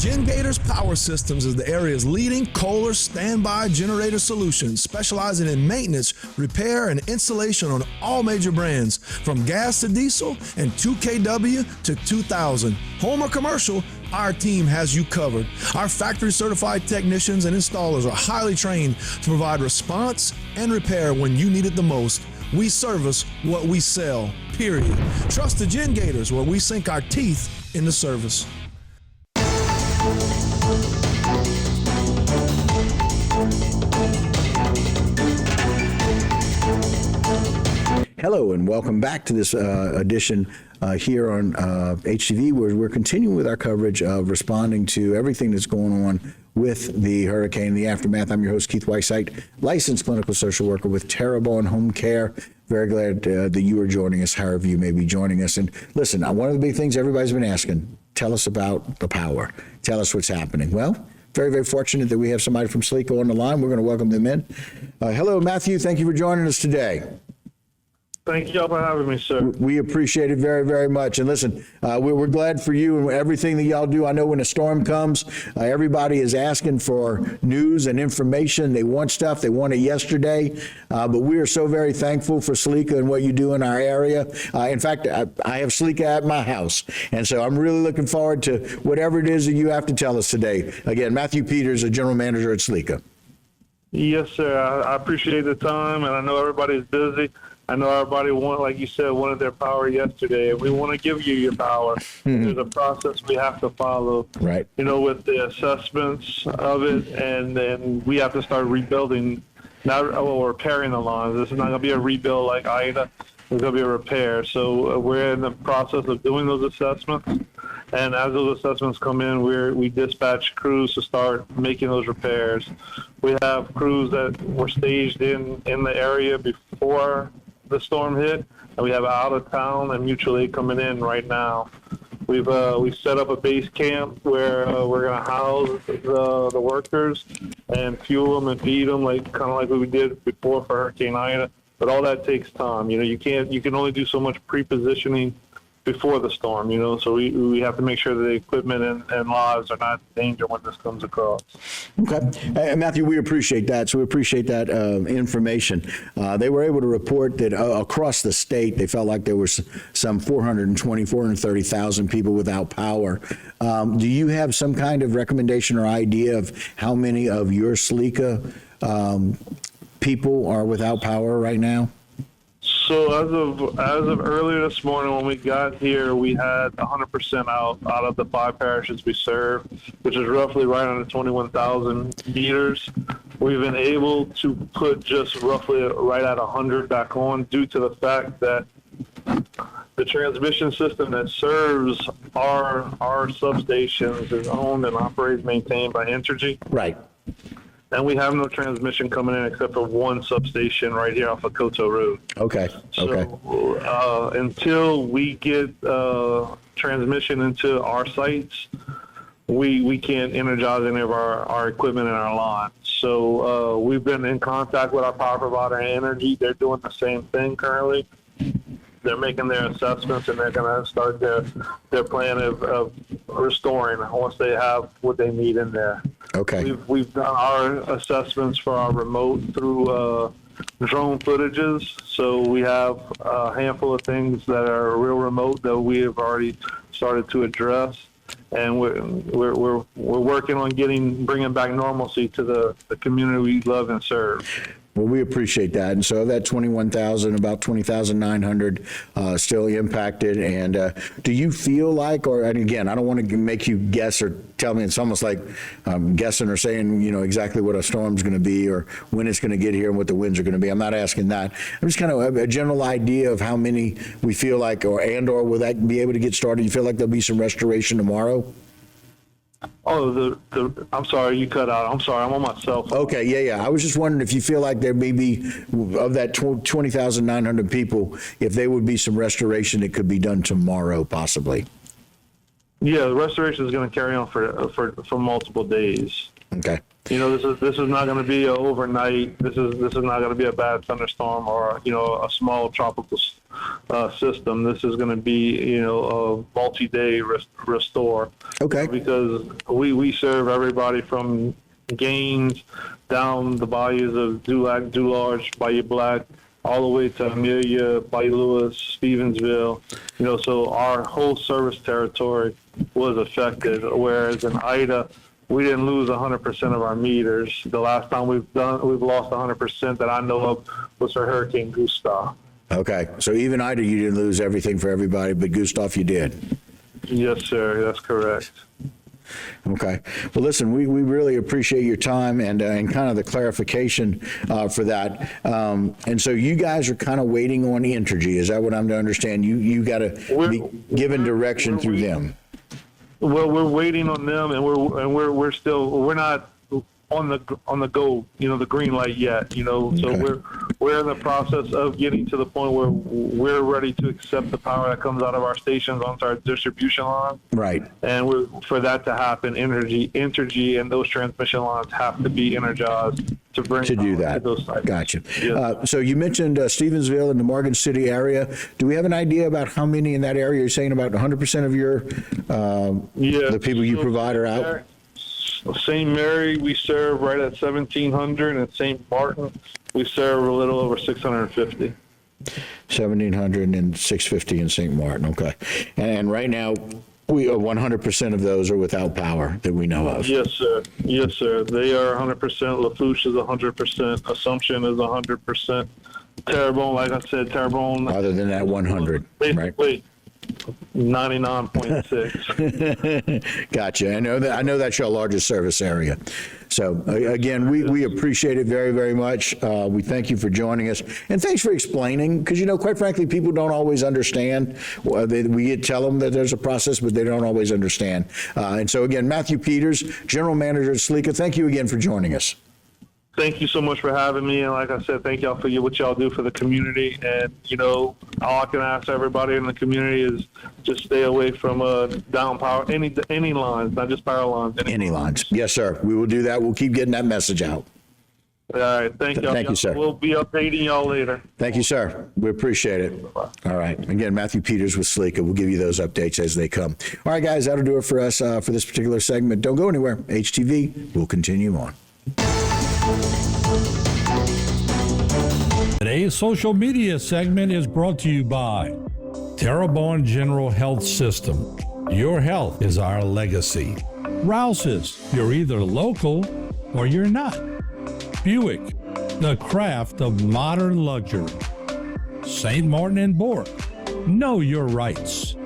Gator's Power Systems is the area's leading Kohler standby generator solution, specializing in maintenance, repair, and installation on all major brands, from gas to diesel and 2 kW to 2000. Home or commercial, our team has you covered. Our factory-certified technicians and installers are highly trained to provide response and repair when you need it the most. We service what we sell, period. Trust the Gators, where we sink our teeth into service. Hello and welcome back to this edition here on HTV, where we're continuing with our coverage of responding to everything that's going on with the hurricane and the aftermath. I'm your host, Keith Whiteside, licensed clinical social worker with Terrebonne Home Care. Very glad that you are joining us, however you may be joining us. And listen, one of the big things everybody's been asking, tell us about the power. Tell us what's happening. Well, very, very fortunate that we have somebody from SLECA on the line. We're going to welcome them in. Hello, Matthew. Thank you for joining us today. Thank you all for having me, sir. We appreciate it very, very much. And listen, we're glad for you and everything that y'all do. I know when a storm comes, everybody is asking for news and information. They want stuff. They want it yesterday. But we are so very thankful for SLECA and what you do in our area. In fact, I have SLECA at my house. And so I'm really looking forward to whatever it is that you have to tell us today. Again, Matthew Peters, the general manager at SLECA. Yes, sir. I appreciate the time, and I know everybody's busy. I know everybody like you said, wanted their power yesterday, and we want to give you your power. Mm-hmm. There's a process we have to follow, right? You know, with the assessments of it, and then we have to start rebuilding, or repairing the lines. This is not going to be a rebuild like Ida. It's going to be a repair. So we're in the process of doing those assessments, and as those assessments come in, we dispatch crews to start making those repairs. We have crews that were staged in the area before the storm hit, and we have out of town and mutual aid coming in right now. We've set up a base camp where we're going to house the workers and fuel them and feed them kind of like we did before for Hurricane Ida. But all that takes time. You know, you can only do so much pre-positioning before the storm, you know, so we have to make sure that the equipment and lives are not in danger when this comes across. Okay. And Matthew, we appreciate that. So we appreciate that information. They were able to report that across the state, they felt like there was some 430,000 people without power. Do you have some kind of recommendation or idea of how many of your SLECA people are without power right now? So as of earlier this morning when we got here, we had 100% out of the 5 parishes we serve, which is roughly right under 21,000 meters. We've been able to put just roughly right at 100 back on due to the fact that the transmission system that serves our substations is owned and operated, maintained by Entergy. Right. And we have no transmission coming in except for one substation right here off of Coteau Road. Okay. So until we get transmission into our sites, we can't energize any of our equipment in our line. So we've been in contact with our power provider, Energy. They're doing the same thing currently. They're making their assessments, and they're going to start their plan of restoring once they have what they need in there. Okay. We've done our assessments for our remote through drone footages. So we have a handful of things that are real remote that we have already started to address, and we're working on bringing back normalcy to the community we love and serve. Well, we appreciate that. And so that 21,000, about 20,900 still impacted. And do you feel like, and again, I don't want to make you guess or tell me, it's almost like guessing or saying, you know, exactly what a storm's going to be or when it's going to get here and what the winds are going to be. I'm not asking that. I'm just kind of a general idea of how many we feel like, or will that be able to get started? You feel like there'll be some restoration tomorrow? Oh, I'm sorry, you cut out. I'm sorry, I'm on my cell phone. Okay, yeah. I was just wondering if you feel like there may be, of that 20,900 people, if there would be some restoration that could be done tomorrow, possibly. Yeah, the restoration is going to carry on for multiple days. Okay. You know, this is not going to be overnight. This is not going to be a bad thunderstorm or a small tropical system. This is going to be a multi-day restore. Okay. Because we serve everybody from Gaines down the bayous of Dulac, Dularge, Bayou Black, all the way to Amelia, Bayou Lewis, Stevensville. So our whole service territory was affected. Whereas in Ida, we didn't lose 100% of our meters. The last time we've lost 100% that I know of was for Hurricane Gustav. Okay. So even Ida, you didn't lose everything for everybody, but Gustav, you did. Yes, sir. That's correct. Okay. Well, listen, we really appreciate your time and kind of the clarification for that. And so you guys are kind of waiting on Entergy. Is that what I'm to understand? You got to be given direction through them. Well, we're waiting on them, and we're not on the go, the green light yet, So Okay. we're in the process of getting to the point where we're ready to accept the power that comes out of our stations onto our distribution line. Right. And for that to happen, Entergy and those transmission lines have to be energized to bring To do that. to those sites. Gotcha. Yes. So you mentioned Stevensville and the Morgan City area. Do we have an idea about how many in that area? You're saying about 100% of your the people you provide are out? St. Mary, we serve right at 1,700, and St. Martin, we serve a little over 650. 1,700 and 650 in St. Martin. Okay. And right now, we 100% of those are without power that we know of. Yes, sir. Yes, sir. They are 100%. Lafourche is 100%. Assumption is 100%. Terrebonne, like I said, Terrebonne. Other than that 100, right? Basically, 99.6. Gotcha. I know that's your largest service area. So again, we appreciate it very, very much. We thank you for joining us, and thanks for explaining. Because quite frankly, people don't always understand. We tell them that there's a process, but they don't always understand. And so again, Matthew Peters, General Manager at SLECA. Thank you again for joining us. Thank you so much for having me. And like I said, thank y'all for what y'all do for the community. And, all I can ask everybody in the community is just stay away from down power, any lines, not just power lines. Any lines. Yes, sir. We will do that. We'll keep getting that message out. All right. Thank y'all. Thank you, sir. We'll be updating y'all later. Thank you, sir. We appreciate it. All right. Again, Matthew Peters with SLECA. We'll give you those updates as they come. All right, guys, that'll do it for us for this particular segment. Don't go anywhere. HTV will continue on. Today's social media segment is brought to you by Terrebonne General Health System. Your health is our legacy. Rouse's, you're either local or you're not. Buick, the craft of modern luxury. St. Martin and Bourke, know your rights.